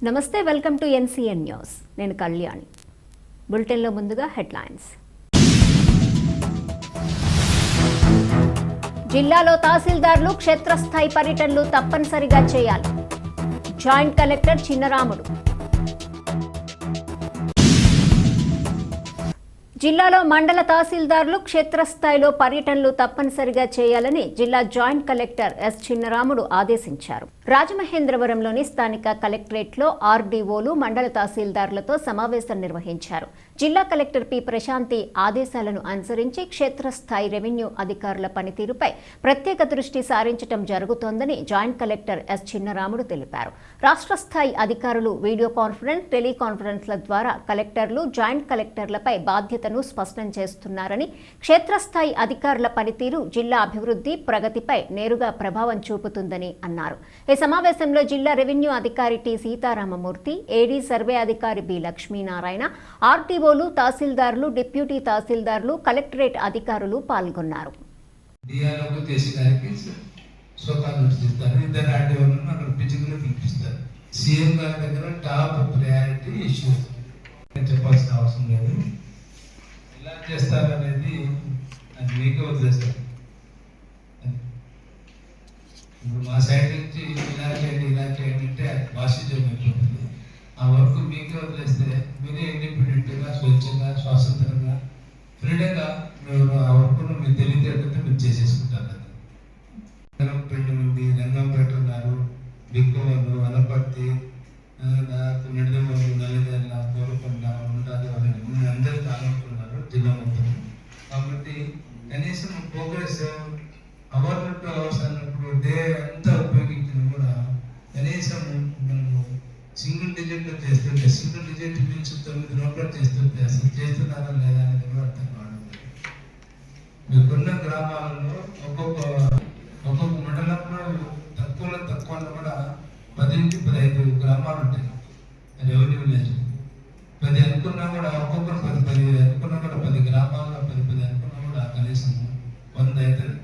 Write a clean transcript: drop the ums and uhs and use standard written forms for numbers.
నమస్తే, welcome to NCN news. నేను కళ్యాణి. బులెటిన్లో ముందుగా హెడ్లైన్స్. జిల్లాలో తహసీల్దార్లు క్షేత్రస్థాయి పర్యటనలు తప్పనిసరిగా చేయాలి. Joint collector Chinnaramudu. జిల్లాలో మండల తహసీల్దార్లు క్షేత్రస్థాయిలో పర్యటనలు తప్పనిసరిగా చేయాలని జిల్లా జాయింట్ కలెక్టర్ ఎస్ చిన్నరాముడు ఆదేశించారు. రాజమహేంద్రవరంలోని స్థానిక కలెక్టరేట్లో ఆర్డీఓలు మండల తహసీల్దార్లతో సమావేశం నిర్వహించారు. జిల్లా కలెక్టర్ పి ప్రశాంతి ఆదేశాలను అనుసరించి క్షేత్రస్థాయి రెవెన్యూ అధికారుల పనితీరుపై ప్రత్యేక దృష్టి సారించడం జరుగుతోందని జాయింట్ కలెక్టర్ ఎస్ చిన్నరాముడు తెలిపారు. రాష్ట్ర స్థాయి అధికారులు వీడియో కాన్ఫరెన్స్, టెలికాన్ఫరెన్స్ల ద్వారా కలెక్టర్లు, జాయింట్ కలెక్టర్లపై బాధ్యతను స్పష్టం చేస్తున్నారని, క్షేత్రస్థాయి అధికారుల పనితీరు జిల్లా అభివృద్ధి, ప్రగతిపై నేరుగా ప్రభావం చూపుతుందని అన్నారు. ఈ సమావేశంలో జిల్లా రెవెన్యూ అధికారి టి సీతారామమూర్తి, ఏడీ సర్వే అధికారి బి లక్ష్మీనారాయణ, ఆర్టీఓలు, తహసీల్దార్లు, డిప్యూటీ తహసీల్దార్లు, కలెక్టరేట్ అధికారులు పాల్గొన్నారు. చెప్పాల్సిన అవసరం లేదు. ఎలా చేస్తారనేది అది మీకే వదిలేస్తారు. ఇప్పుడు మా సైడ్ నుంచి ఇలా చేయండి అంటే అది బాసిజం అయిపోతుంది. ఆ వర్క్ మీకే వదిలేస్తే మీరే ఇండిపెండెంట్గా, స్వేచ్ఛగా, స్వాతంత్రంగా, ఫ్రీడంగా మీరు ఆ వర్క్ను మీరు తెలియజేయడంతో మీరు చేసేసుకుంటారు. రంగంపేట ఉంది, రంగంపేట ఉన్నారు, బిక్కవలు, వనపర్తి, నిడదవోలు, నల్లిదెల్ల, కోరకొండ, ఉండాలి, అందరూ తాగుతున్నారు జిల్లా మొత్తం. కాబట్టి కనీసం ప్రోగ్రెస్ అవర్నట్టు అవసరమైనప్పుడు డే అంతా ఉపయోగించినా కూడా కనీసం మనము సింగిల్ డిజిట్లో చేస్తుంటే, సింగిల్ డిజిట్ నుంచి 9 రూపాయలు చేస్తుంటే అసలు చేస్తున్నారా లేదా అనేది కూడా అర్థం కావడం. మీకున్న గ్రామాలలో ఒక్కొక్క మండలంలో తక్కువ కూడా 10 నుంచి 15 గ్రామాలు ఉంటాయి. రెవెన్యూ విలేజ్ 10 అనుకున్నా కూడా ఒక్కొక్కరు 10 అనుకున్నా కూడా 10 గ్రామాల్లో 10 అనుకున్నా కూడా కనీసం 100 అవుతుంది.